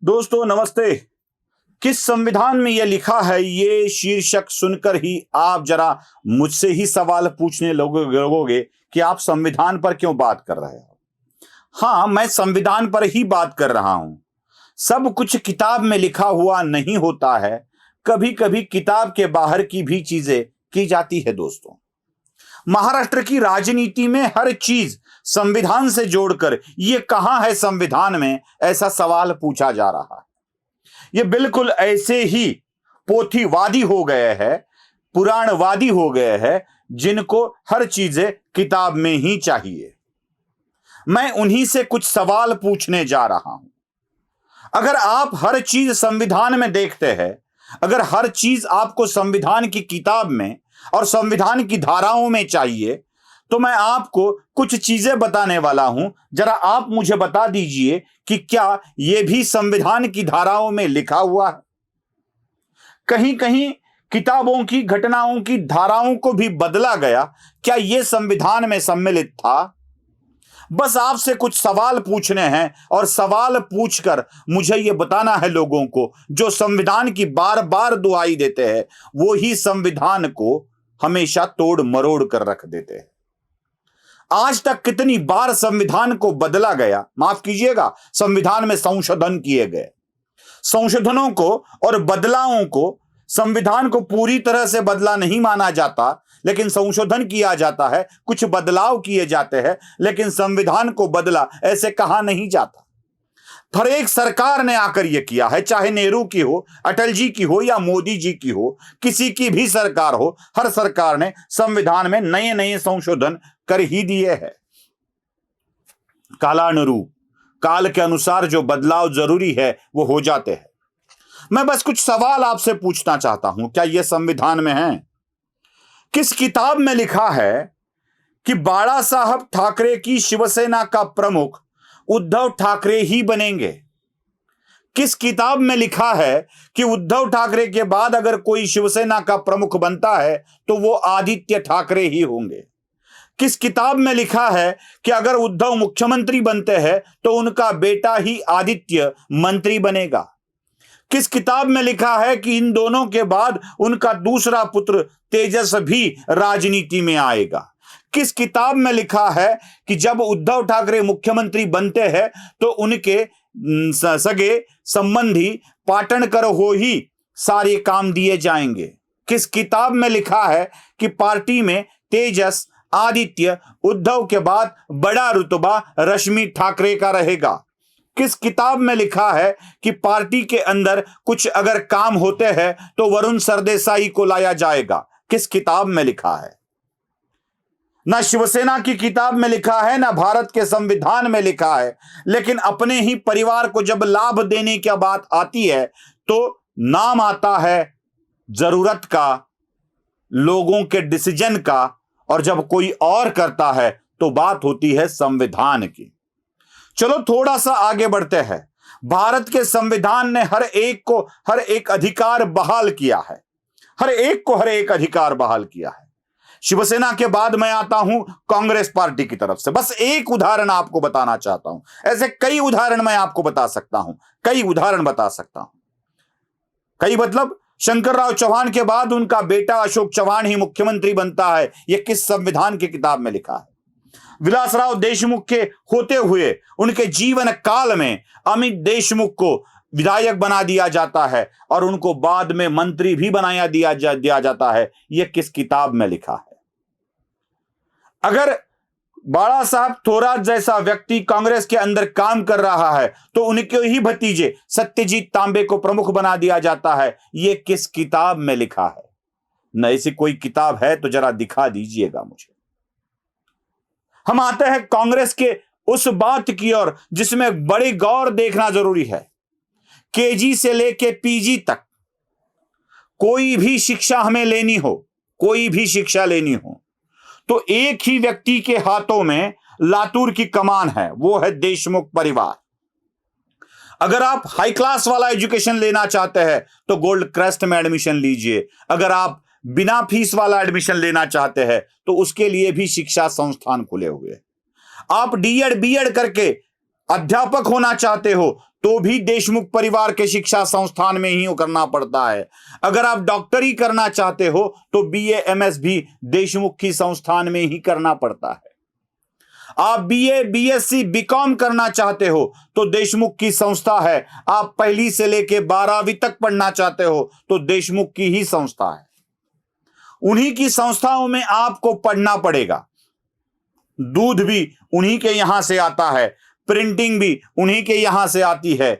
दोस्तों नमस्ते। किस संविधान में यह लिखा है, ये शीर्षक सुनकर ही आप जरा मुझसे ही सवाल पूछने लगोगे कि आप संविधान पर क्यों बात कर रहे हो। हाँ, मैं संविधान पर ही बात कर रहा हूं। सब कुछ किताब में लिखा हुआ नहीं होता है, कभी कभी किताब के बाहर की भी चीजें की जाती है। दोस्तों, महाराष्ट्र की राजनीति में हर चीज संविधान से जोड़कर ये कहां है संविधान में, ऐसा सवाल पूछा जा रहा है। ये बिल्कुल ऐसे ही पोथीवादी हो गए हैं, पुराणवादी हो गए हैं, जिनको हर चीजें किताब में ही चाहिए। मैं उन्हीं से कुछ सवाल पूछने जा रहा हूं। अगर आप हर चीज संविधान में देखते हैं, अगर हर चीज आपको संविधान की किताब में और संविधान की धाराओं में चाहिए, तो मैं आपको कुछ चीजें बताने वाला हूं। जरा आप मुझे बता दीजिए कि क्या यह भी संविधान की धाराओं में लिखा हुआ है। कहीं कहीं किताबों की, घटनाओं की धाराओं को भी बदला गया। क्या यह संविधान में सम्मिलित था? बस आपसे कुछ सवाल पूछने हैं और सवाल पूछकर मुझे यह बताना है लोगों को, जो संविधान की बार बार दुहाई देते हैं वो ही संविधान को हमेशा तोड़ मरोड़ कर रख देते हैं। आज तक कितनी बार संविधान को बदला गया, माफ कीजिएगा, संविधान में संशोधन किए गए। संशोधनों को और बदलावों को, संविधान को पूरी तरह से बदला नहीं माना जाता, लेकिन संशोधन किया जाता है, कुछ बदलाव किए जाते हैं, लेकिन संविधान को बदला ऐसे कहा नहीं जाता। हर एक सरकार ने आकर यह किया है, चाहे नेहरू की हो, अटल जी की हो या मोदी जी की हो, किसी की भी सरकार हो, हर सरकार ने संविधान में नए नए संशोधन कर ही दिए हैं। कालानुरूप, काल के अनुसार जो बदलाव जरूरी है वो हो जाते हैं। मैं बस कुछ सवाल आपसे पूछना चाहता हूं, क्या यह संविधान में है? किस किताब में लिखा है कि बाला साहब ठाकरे की शिवसेना का प्रमुख उद्धव ठाकरे ही बनेंगे? किस किताब में लिखा है कि उद्धव ठाकरे के बाद अगर कोई शिवसेना का प्रमुख बनता है तो वो आदित्य ठाकरे ही होंगे? किस किताब में लिखा है कि अगर उद्धव मुख्यमंत्री बनते हैं तो उनका बेटा ही आदित्य मंत्री बनेगा? किस किताब में लिखा है कि इन दोनों के बाद उनका दूसरा पुत्र तेजस भी राजनीति में आएगा? किस किताब में लिखा है कि जब उद्धव ठाकरे मुख्यमंत्री बनते हैं तो उनके सगे संबंधी पाटणकर हो ही सारे काम दिए जाएंगे? किस किताब में लिखा है कि पार्टी में तेजस, आदित्य, उद्धव के बाद बड़ा रुतबा रश्मि ठाकरे का रहेगा? किस किताब में लिखा है कि पार्टी के अंदर कुछ अगर काम होते हैं तो वरुण सरदेसाई को लाया जाएगा? किस किताब में लिखा है? ना शिवसेना की किताब में लिखा है, ना भारत के संविधान में लिखा है, लेकिन अपने ही परिवार को जब लाभ देने की बात आती है तो नाम आता है जरूरत का, लोगों के डिसीजन का, और जब कोई और करता है तो बात होती है संविधान की। चलो थोड़ा सा आगे बढ़ते हैं। भारत के संविधान ने हर एक को हर एक अधिकार बहाल किया है, हर एक को हर एक अधिकार बहाल किया है। शिवसेना के बाद मैं आता हूं कांग्रेस पार्टी की तरफ से। बस एक उदाहरण आपको बताना चाहता हूं, ऐसे कई उदाहरण मैं आपको बता सकता हूं, कई उदाहरण बता सकता हूं। कई मतलब शंकरराव चौहान के बाद उनका बेटा अशोक चौहान ही मुख्यमंत्री बनता है, यह किस संविधान की किताब में लिखा है? विलासराव देशमुख के होते हुए उनके जीवन काल में अमित देशमुख को विधायक बना दिया जाता है और उनको बाद में मंत्री भी बनाया दिया जाता है। यह किस किताब में लिखा है? अगर बाला साहब थोराट जैसा व्यक्ति कांग्रेस के अंदर काम कर रहा है तो उनके ही भतीजे सत्यजीत तांबे को प्रमुख बना दिया जाता है। यह किस किताब में लिखा है? न ऐसी कोई किताब है तो जरा दिखा दीजिएगा मुझे। हम आते हैं कांग्रेस के उस बात की ओर जिसमें बड़ी गौर देखना जरूरी है। केजी से लेके पीजी तक कोई भी शिक्षा हमें लेनी हो, कोई भी शिक्षा लेनी हो, तो एक ही व्यक्ति के हाथों में लातूर की कमान है, वो है देशमुख परिवार। अगर आप हाई क्लास वाला एजुकेशन लेना चाहते हैं तो गोल्ड क्रेस्ट में एडमिशन लीजिए। अगर आप बिना फीस वाला एडमिशन लेना चाहते हैं तो उसके लिए भी शिक्षा संस्थान खुले हुए हैं। आप डीएड बीएड करके अध्यापक होना चाहते हो तो भी देशमुख परिवार के शिक्षा संस्थान में ही करना पड़ता है। अगर आप डॉक्टरी करना चाहते हो तो बीए एमएस भी देशमुख की संस्थान में ही करना पड़ता है। आप बीए बीएससी बीकॉम करना चाहते हो तो देशमुख की संस्था है। आप पहली से लेके 12वीं तक पढ़ना चाहते हो तो देशमुख की ही संस्था है। उन्हीं की संस्थाओं में आपको पढ़ना पड़ेगा। दूध भी उन्हीं के यहां से आता है, प्रिंटिंग भी उन्हीं के यहां से आती है,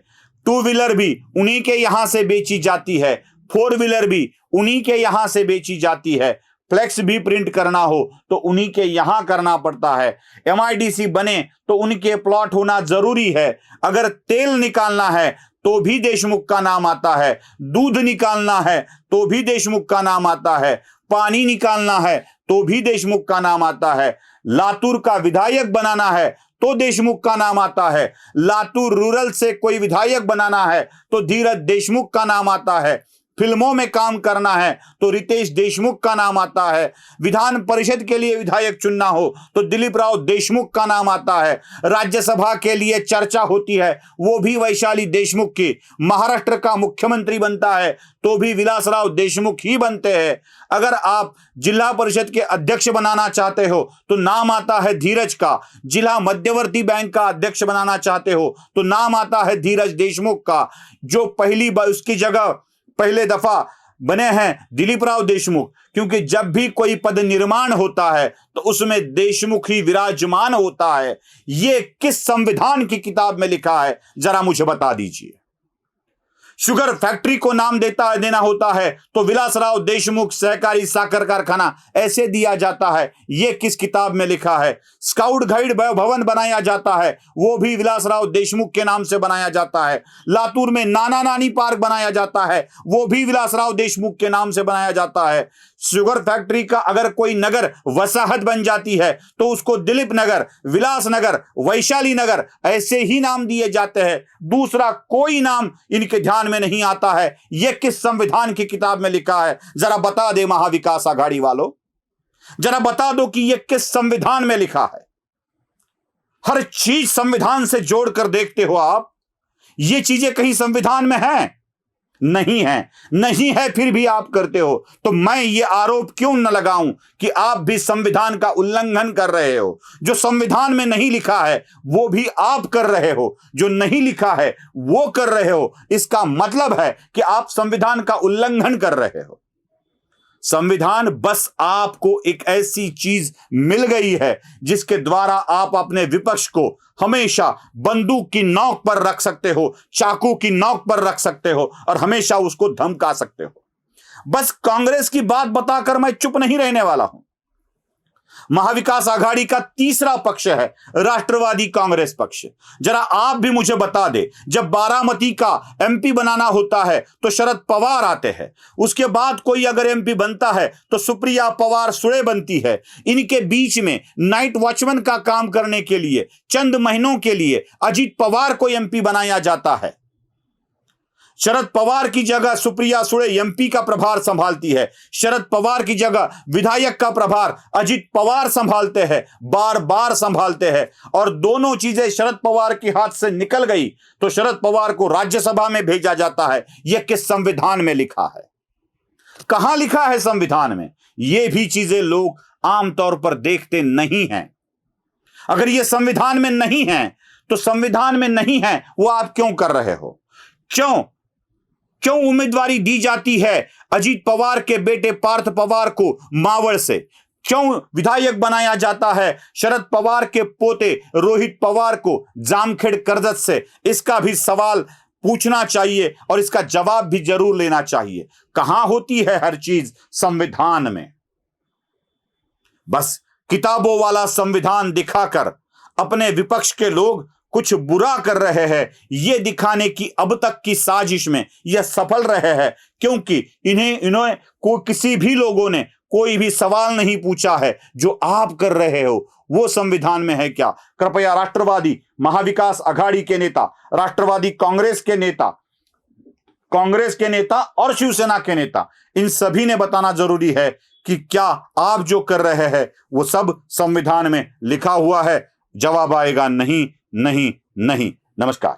2 व्हीलर भी उन्हीं के यहां से बेची जाती है, 4 व्हीलर भी उन्हीं के यहां से बेची जाती है, फ्लेक्स भी प्रिंट करना हो तो उन्हीं के यहां करना पड़ता है। एमआईडीसी बने तो उनके प्लॉट होना जरूरी है। अगर तेल निकालना है तो भी देशमुख का नाम आता है, दूध निकालना है तो भी देशमुख का नाम आता है, पानी निकालना है तो भी देशमुख का नाम आता है, लातूर का विधायक बनाना है तो देशमुख का नाम आता है, लातूर रूरल से कोई विधायक बनाना है तो धीरज देशमुख का नाम आता है, फिल्मों में काम करना है तो रितेश देशमुख का नाम आता है, विधान परिषद के लिए विधायक चुनना हो तो दिलीप राव देशमुख का नाम आता है, राज्यसभा के लिए चर्चा होती है वो भी वैशाली देशमुख की, महाराष्ट्र का मुख्यमंत्री बनता है तो भी विलासराव देशमुख ही बनते हैं। अगर आप जिला परिषद के अध्यक्ष बनाना चाहते हो तो नाम आता है धीरज का, जिला मध्यवर्ती बैंक का अध्यक्ष बनाना चाहते हो तो नाम आता है धीरज देशमुख का, जो उसकी जगह पहले दफा बने हैं दिलीप राव देशमुख, क्योंकि जब भी कोई पद निर्माण होता है तो उसमें देशमुख ही विराजमान होता है। यह किस संविधान की किताब में लिखा है जरा मुझे बता दीजिए। शुगर फैक्ट्री को नाम देना होता है तो विलासराव देशमुख सहकारी साकर कारखाना ऐसे दिया जाता है, यह किस किताब में लिखा है। स्काउट गाइड भवन बनाया जाता है वो भी विलासराव देशमुख के नाम से बनाया जाता है। लातूर में नाना नानी पार्क बनाया जाता है वो भी विलासराव देशमुख के नाम से बनाया जाता है। शुगर फैक्ट्री का अगर कोई नगर वसाहत बन जाती है तो उसको दिलीप नगर, विलास नगर, वैशाली नगर ऐसे ही नाम दिए जाते हैं, दूसरा कोई नाम इनके ध्यान में नहीं आता है। यह किस संविधान की किताब में लिखा है जरा बता दे महाविकास आघाड़ी वालों, जरा बता दो कि यह किस संविधान में लिखा है। हर चीज संविधान से जोड़कर देखते हो आप, ये चीजें कहीं संविधान में हैं? नहीं है, नहीं है, फिर भी आप करते हो। तो मैं ये आरोप क्यों न लगाऊं कि आप भी संविधान का उल्लंघन कर रहे हो। जो संविधान में नहीं लिखा है वो भी आप कर रहे हो, जो नहीं लिखा है वो कर रहे हो। इसका मतलब है कि आप संविधान का उल्लंघन कर रहे हो। संविधान बस आपको एक ऐसी चीज मिल गई है जिसके द्वारा आप अपने विपक्ष को हमेशा बंदूक की नोक पर रख सकते हो, चाकू की नोक पर रख सकते हो और हमेशा उसको धमका सकते हो। बस कांग्रेस की बात बताकर मैं चुप नहीं रहने वाला हूं। महाविकास आघाड़ी का तीसरा पक्ष है राष्ट्रवादी कांग्रेस पक्ष। जरा आप भी मुझे बता दे, जब बारामती का एमपी बनाना होता है तो शरद पवार आते हैं, उसके बाद कोई अगर एमपी बनता है तो सुप्रिया पवार सुळे बनती है। इनके बीच में नाइट वॉचमैन का काम करने के लिए चंद महीनों के लिए अजीत पवार को एमपी बनाया जाता है। शरद पवार की जगह सुप्रिया सुळे एमपी का प्रभार संभालती है, शरद पवार की जगह विधायक का प्रभार अजीत पवार संभालते हैं, बार बार संभालते हैं। और दोनों चीजें शरद पवार के हाथ से निकल गई तो शरद पवार को राज्यसभा में भेजा जाता है। यह किस संविधान में लिखा है? कहां लिखा है संविधान में? यह भी चीजें लोग आमतौर पर देखते नहीं हैं। अगर यह संविधान में नहीं है तो संविधान में नहीं है वो आप क्यों कर रहे हो? क्यों उम्मीदवारी दी जाती है अजीत पवार के बेटे पार्थ पवार को मावड़ से? क्यों विधायक बनाया जाता है शरद पवार के पोते रोहित पवार को जामखेड़ कर्जत से? इसका भी सवाल पूछना चाहिए और इसका जवाब भी जरूर लेना चाहिए। कहां होती है हर चीज? संविधान में। बस किताबों वाला संविधान दिखाकर अपने विपक्ष के लोग कुछ बुरा कर रहे हैं, यह दिखाने की अब तक की साजिश में यह सफल रहे हैं, क्योंकि इन्हें किसी भी लोगों ने कोई भी सवाल नहीं पूछा है जो आप कर रहे हो वो संविधान में है क्या। कृपया राष्ट्रवादी महाविकास आघाड़ी के नेता, राष्ट्रवादी कांग्रेस के नेता और शिवसेना के नेता, इन सभी ने बताना जरूरी है कि क्या आप जो कर रहे हैं वो सब संविधान में लिखा हुआ है। जवाब आएगा नहीं, नहीं, नहीं। नमस्कार।